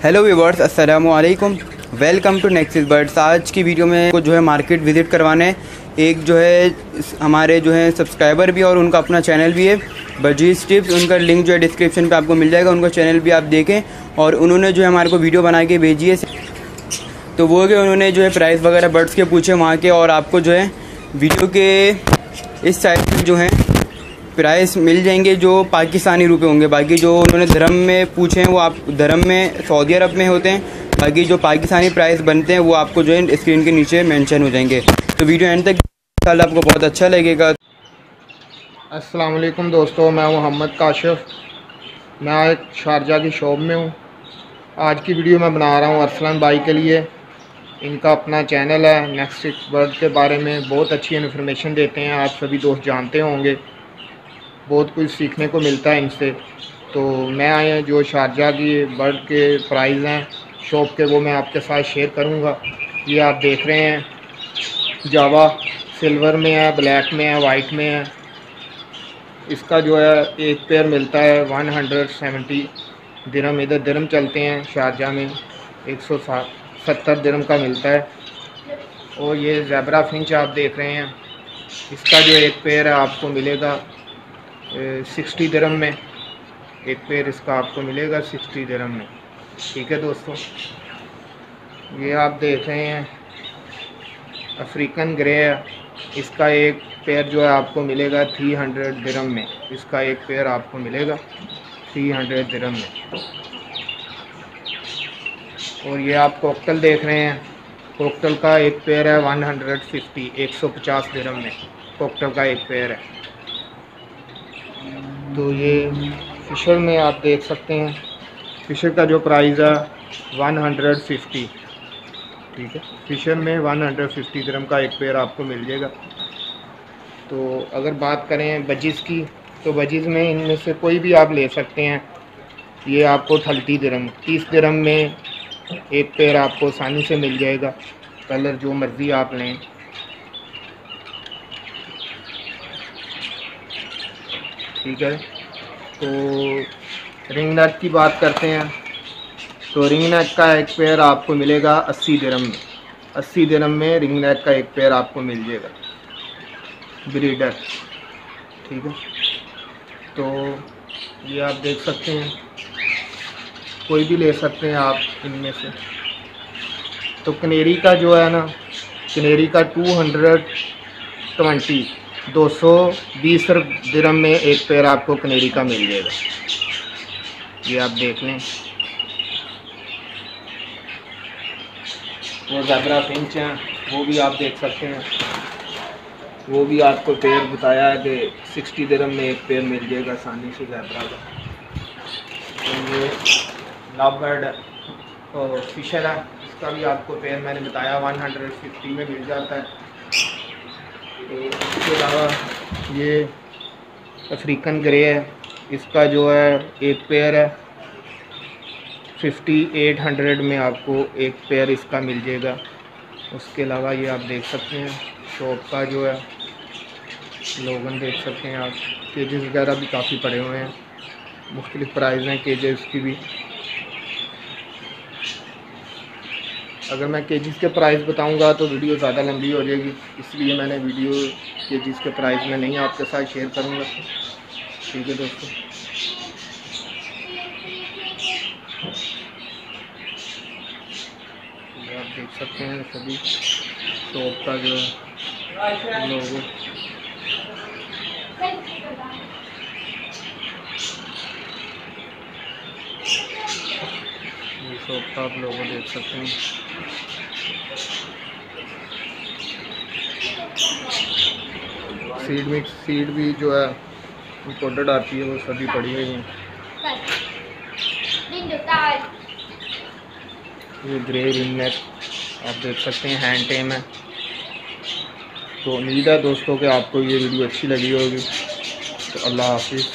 Hello viewers, अस्सलामु अलैकुम। Welcome to next birds. आज की वीडियो में को जो है मार्केट विज़िट करवाने, एक जो है हमारे जो है सब्सक्राइबर भी और उनका अपना चैनल भी है बजीज टिप्स। उनका लिंक जो है डिस्क्रिप्शन पे आपको मिल जाएगा। उनका चैनल भी आप देखें। और उन्होंने जो है हमारे को वीडियो बना के भेजी है, तो वो कि उन्होंने जो है प्राइस वगैरह बर्ड्स के पूछे वहाँ के, और आपको जो है वीडियो के इस साइड पे जो है प्राइस मिल जाएंगे जो पाकिस्तानी रुपए होंगे। बाकी जो उन्होंने धर्म में पूछे हैं वो आप धर्म में सऊदी अरब में होते हैं। बाकी जो पाकिस्तानी प्राइस बनते हैं वो आपको जो है स्क्रीन के नीचे मेंशन हो जाएंगे। तो वीडियो एंड तक इंशाल्लाह आपको बहुत अच्छा लगेगा। अस्सलाम वालेकुम दोस्तों, मैं मोहम्मद काशिफ। मैं एक शारजा की शॉप में हूँ। आज की वीडियो मैं बना रहा हूँ अरसलान भाई के लिए। इनका अपना चैनल है, नेक्स्ट बर्ड के बारे में बहुत अच्छी इन्फॉर्मेशन देते हैं। आप सभी दोस्त जानते होंगे, बहुत कुछ सीखने को मिलता है इनसे। तो मैं आए जो शारजा की बर्ड के प्राइस हैं शॉप के, वो मैं आपके साथ शेयर करूंगा। ये आप देख रहे हैं जावा सिल्वर में है, ब्लैक में है, वाइट में है। इसका जो है एक पेयर मिलता है 170 दिरहम। इधर दिरहम चलते हैं शारजा में, 170 दिरहम का मिलता है। और ये ज़ेब्रा फिंच आप देख रहे हैं, इसका जो एक पेयर है आपको मिलेगा 60 दिरहम में। एक पेयर इसका आपको मिलेगा 60 दिरहम में। ठीक है दोस्तों, ये आप देख रहे हैं अफ्रीकन ग्रे है। इसका एक पेयर जो है आपको मिलेगा 300 दिरहम में। इसका एक पेयर आपको मिलेगा 300 दिरहम में। और ये आप कोकटल देख रहे हैं, कोकटल का एक पेयर है 150 दिरहम में। कोकटल का एक पेयर है। तो ये फिशर में आप देख सकते हैं, फिशर का जो प्राइस है 150। ठीक है, फिशर में 150 दिरहम का एक पेयर आपको मिल जाएगा। तो अगर बात करें बजीज़ की, तो बजीज़ में इनमें से कोई भी आप ले सकते हैं। ये आपको 30 दिरहम 30 दिरहम में एक पेयर आपको आसानी से मिल जाएगा। कलर जो मर्ज़ी आप लें। ठीक है, तो रिंग नेक की बात करते हैं, तो रिंग नेक का एक पेयर आपको मिलेगा 80 दिरहम में। 80 दिरहम में रिंग नेक का एक पेयर आपको मिल जाएगा, ब्रीडर। ठीक है, तो ये आप देख सकते हैं, कोई भी ले सकते हैं आप इनमें से। तो कनेरी का जो है ना, कनेरी का 220 दिरहम में एक पेयर आपको कनेरी का मिल जाएगा। ये आप देख लें। वो ज़ेब्रा फिंच हैं, वो भी आप देख सकते हैं। वो भी आपको पेयर बताया है कि 60 दिरहम में एक पेयर मिल जाएगा आसानी से ज़ेब्रा का। तो ये लव बर्ड और फिशर है, इसका भी आपको पेयर मैंने बताया 150 में मिल जाता है। तो इसके अलावा ये अफ्रीकन ग्रे है, इसका जो है एक पेयर है 5800 में आपको एक पेयर इसका मिल जाएगा। उसके अलावा ये आप देख सकते हैं शॉप का जो है लोगन देख सकते हैं आप। केजेस वगैरह भी काफ़ी पड़े हुए हैं, मुख्तलिफ प्राइस हैं केजेस की भी। अगर मैं केजीज़ के प्राइस बताऊंगा तो वीडियो ज़्यादा लंबी हो जाएगी, इसलिए मैंने वीडियो केजीज़ के प्राइस में नहीं आपके साथ शेयर करूंगा। ठीक है दोस्तों, ये आप देख सकते हैं सभी शॉप का जो लोगो। ये शॉप का आप लोगो देख सकते हैं। सीड भी जो है इम्पोर्टेड आती है, वो सभी पड़ी हुई हैं। ये ग्रे रिंग नेक आप देख सकते हैं, हैंड टेम है। तो उम्मीद है दोस्तों कि आपको ये वीडियो अच्छी लगी होगी। तो अल्लाह हाफिज़।